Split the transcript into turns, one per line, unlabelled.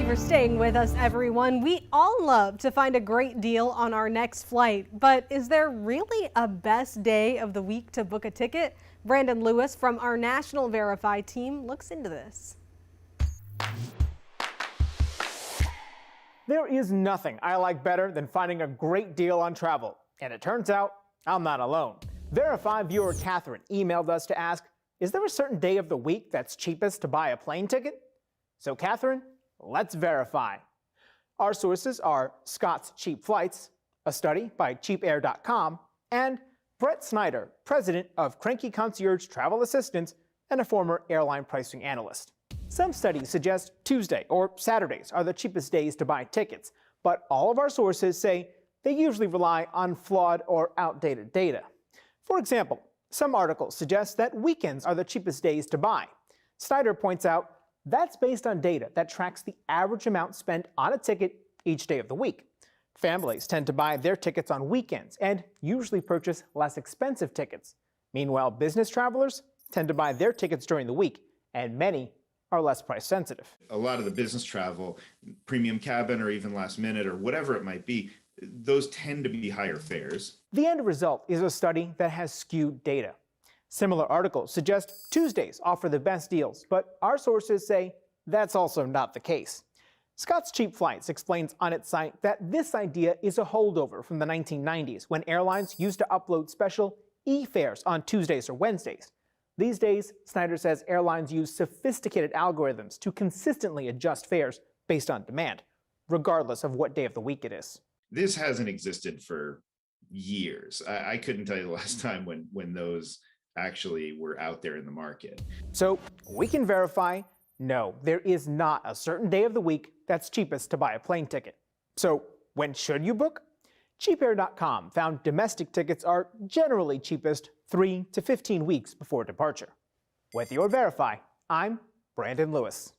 Thank you for staying with us, everyone. We all love to find a great deal on our next flight, but is there really a best day of the week to book a ticket? Brandon Lewis from our National Verify team looks into this.
There is nothing I like better than finding a great deal on travel, and it turns out I'm not alone. Verify viewer Catherine emailed us to ask, is there a certain day of the week that's cheapest to buy a plane ticket? So Catherine, let's verify. Our sources are Scott's Cheap Flights, a study by cheapair.com, and Brett Snyder, president of Cranky Concierge Travel Assistance and a former airline pricing analyst. Some studies suggest Tuesday or Saturdays are the cheapest days to buy tickets, but all of our sources say they usually rely on flawed or outdated data. For example, some articles suggest that weekends are the cheapest days to buy. Snyder points out that's based on data that tracks the average amount spent on a ticket each day of the week. Families tend to buy their tickets on weekends and usually purchase less expensive tickets. Meanwhile, business travelers tend to buy their tickets during the week, and many are less price sensitive.
A lot of the business travel, premium cabin or even last minute or whatever it might be, those tend to be higher fares.
The end result is a study that has skewed data. Similar articles suggest Tuesdays offer the best deals, but our sources say that's also not the case. Scott's Cheap Flights explains on its site that this idea is a holdover from the 1990s when airlines used to upload special e-fares on Tuesdays or Wednesdays. These days, Snyder says airlines use sophisticated algorithms to consistently adjust fares based on demand, regardless of what day of the week it is.
This hasn't existed for years. I couldn't tell you the last time when those actually were out there in the market.
So we can verify, no, there is not a certain day of the week that's cheapest to buy a plane ticket. So when should you book? Cheapair.com found domestic tickets are generally cheapest 3 to 15 weeks before departure. With your Verify, I'm Brandon Lewis.